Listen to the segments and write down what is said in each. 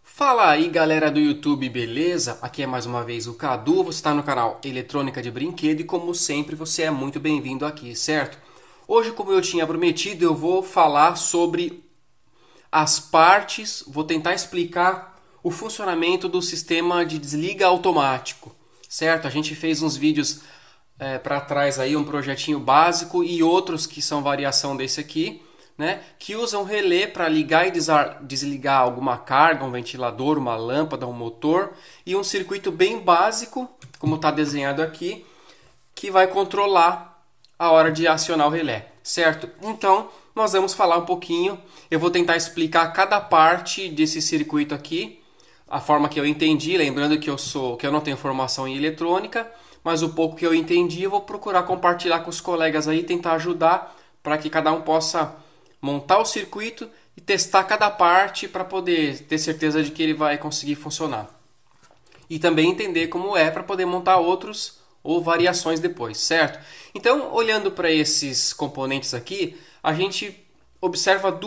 Fala aí galera do YouTube, beleza? Aqui é mais uma vez o Cadu, você está no canal Eletrônica de Brinquedo e como sempre você é muito bem-vindo aqui, certo? Hoje, como eu tinha prometido, eu vou falar sobre as partes, vou tentar explicar o funcionamento do sistema de desliga automático, certo? A gente fez uns vídeos para trás aí, um projetinho básico e outros que são variação desse aqui, né, que usam relé para ligar e desligar alguma carga, um ventilador, uma lâmpada, um motor e um circuito bem básico, como está desenhado aqui, que vai controlar a hora de acionar o relé, certo? Então, nós vamos falar um pouquinho, eu vou tentar explicar cada parte desse circuito aqui, a forma que eu entendi, lembrando que eu não tenho formação em eletrônica, mas o pouco que eu entendi eu vou procurar compartilhar com os colegas aí, tentar ajudar para que cada um possa montar o circuito e testar cada parte para poder ter certeza de que ele vai conseguir funcionar. E também entender como é para poder montar outros ou variações depois, certo? Então, olhando para esses componentes aqui, a gente observa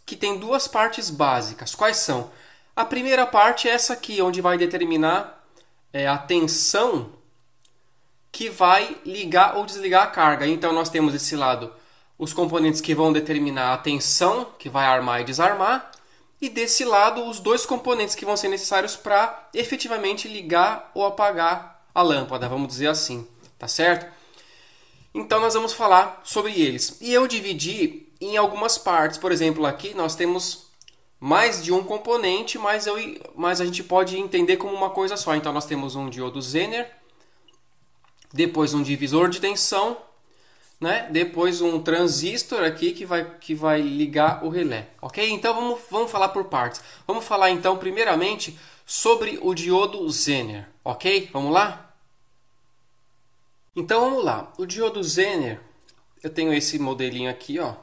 que tem duas partes básicas. Quais são? A primeira parte é essa aqui, onde vai determinar a tensão que vai ligar ou desligar a carga. Então, nós temos desse lado os componentes que vão determinar a tensão, que vai armar e desarmar, e desse lado os dois componentes que vão ser necessários para efetivamente ligar ou apagar a lâmpada, vamos dizer assim, tá certo? Então nós vamos falar sobre eles. E eu dividi em algumas partes, por exemplo, aqui nós temos mais de um componente, mas a gente pode entender como uma coisa só. Então nós temos um diodo Zener, depois um divisor de tensão, né? Depois um transistor aqui que vai ligar o relé, ok? Então vamos falar por partes. Vamos falar então primeiramente sobre o diodo Zener, ok? Vamos lá? Então vamos lá. O diodo Zener, eu tenho esse modelinho aqui, ó.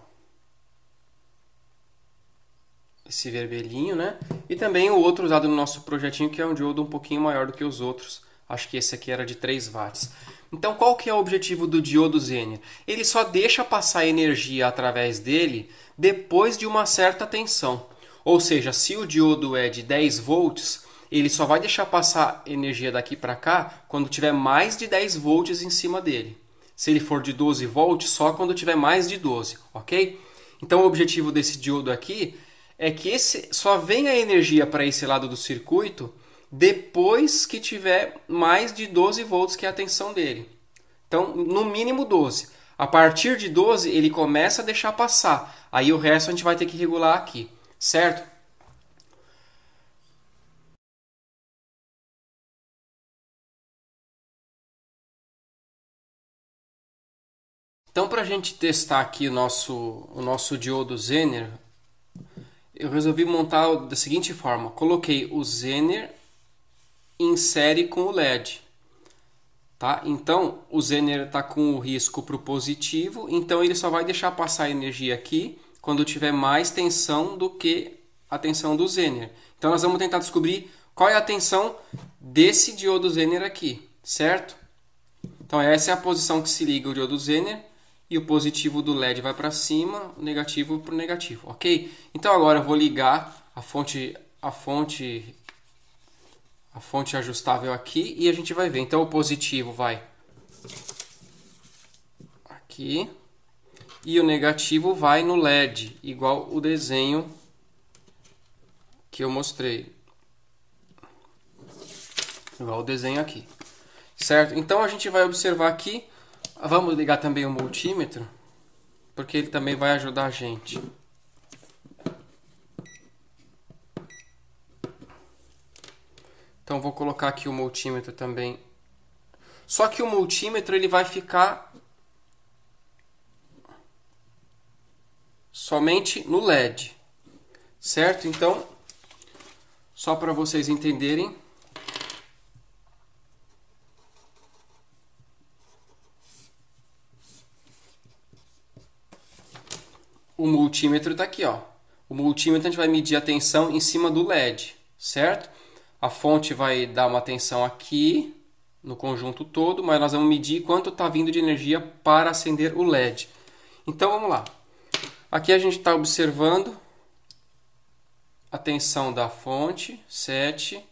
Esse vermelhinho, né? E também o outro usado no nosso projetinho, que é um diodo um pouquinho maior do que os outros. Acho que esse aqui era de 3 watts. Então, qual que é o objetivo do diodo Zener? Ele só deixa passar energia através dele depois de uma certa tensão. Ou seja, se o diodo é de 10 volts, ele só vai deixar passar energia daqui para cá quando tiver mais de 10 volts em cima dele. Se ele for de 12 volts, só quando tiver mais de 12, ok? Então, o objetivo desse diodo aqui é que só venha energia para esse lado do circuito depois que tiver mais de 12 volts, que é a tensão dele. Então, no mínimo 12. A partir de 12, ele começa a deixar passar. Aí o resto a gente vai ter que regular aqui, certo? Então, para a gente testar aqui o nosso diodo Zener, eu resolvi montar da seguinte forma. Coloquei o Zener em série com o LED. Tá? Então, o Zener está com o risco para o positivo, então ele só vai deixar passar energia aqui quando tiver mais tensão do que a tensão do Zener. Então, nós vamos tentar descobrir qual é a tensão desse diodo Zener aqui, certo? Então, essa é a posição que se liga o diodo Zener e o positivo do LED vai para cima, o negativo para o negativo, ok? Então, agora eu vou ligar a fonte ajustável aqui e a gente vai ver. Então o positivo vai aqui e o negativo vai no LED, igual o desenho que eu mostrei. Igual o desenho aqui. Certo? Então a gente vai observar aqui. Vamos ligar também o multímetro, porque ele também vai ajudar a gente. Então vou colocar aqui o multímetro também. Só que o multímetro ele vai ficar somente no LED, certo? Então, só para vocês entenderem, o multímetro está aqui, ó. O multímetro a gente vai medir a tensão em cima do LED, certo? A fonte vai dar uma tensão aqui no conjunto todo, mas nós vamos medir quanto está vindo de energia para acender o LED. Então vamos lá. Aqui a gente está observando a tensão da fonte, 7.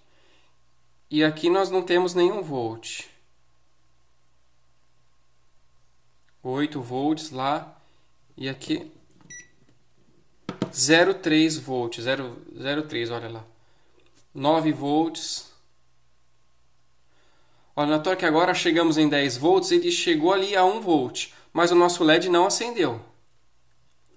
E aqui nós não temos nenhum volt. 8 volts lá. E aqui 0,3 volts. 0,3, olha lá. 9 volts. Olha, notou que agora chegamos em 10 volts. Ele chegou ali a 1 volt. Mas o nosso LED não acendeu.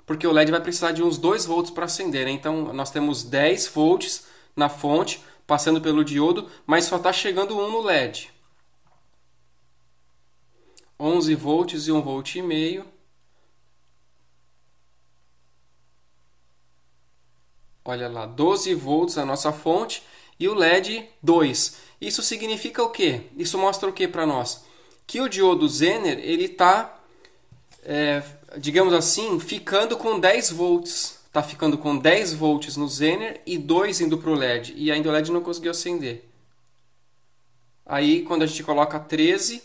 Porque o LED vai precisar de uns 2 volts para acender, né? Então nós temos 10 volts na fonte, passando pelo diodo, mas só está chegando 1 no LED. 11 volts e 1,5 volt. Olha lá, 12 volts a nossa fonte e o LED 2. Isso significa o quê? Isso mostra o quê para nós? Que o diodo Zener, ele está, digamos assim, ficando com 10 volts. Está ficando com 10 volts no Zener e 2 indo para o LED. E ainda o LED não conseguiu acender. Aí, quando a gente coloca 13,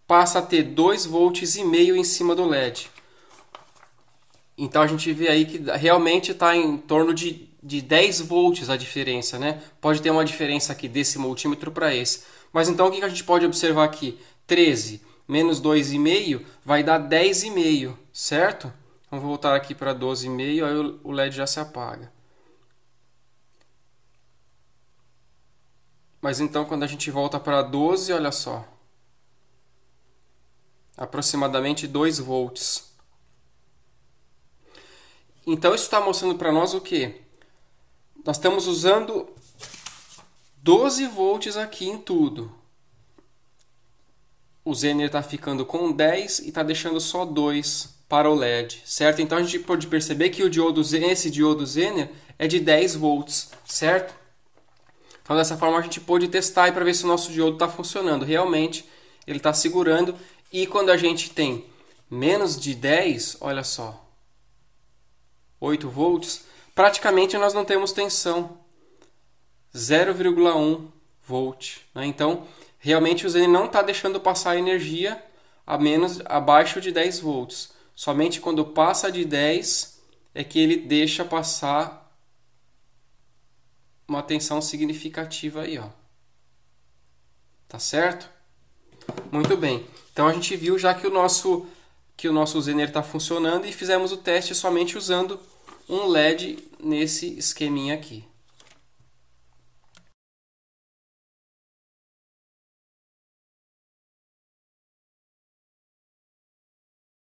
passa a ter 2,5 volts em cima do LED. Então a gente vê aí que realmente está em torno de 10 volts a diferença, né? Pode ter uma diferença aqui desse multímetro para esse. Mas então o que a gente pode observar aqui? 13 menos 2,5 vai dar 10,5, certo? Vamos voltar aqui para 12,5, aí o LED já se apaga. Mas então quando a gente volta para 12, olha só. Aproximadamente 2 volts. Então isso está mostrando para nós o quê? Nós estamos usando 12 volts aqui em tudo. O Zener está ficando com 10 e está deixando só 2 para o LED, certo? Então a gente pode perceber que esse diodo Zener é de 10 volts, certo? Então dessa forma a gente pode testar para ver se o nosso diodo está funcionando. Realmente ele está segurando, e quando a gente tem menos de 10, olha só, 8 volts, praticamente nós não temos tensão, 0,1 volt, né? Então realmente o Zener não está deixando passar energia abaixo de 10 volts. Somente quando passa de 10 é que ele deixa passar uma tensão significativa aí, ó. Tá certo? Muito bem. Então a gente viu já que o nosso Zener está funcionando e fizemos o teste somente usando um LED nesse esqueminha aqui.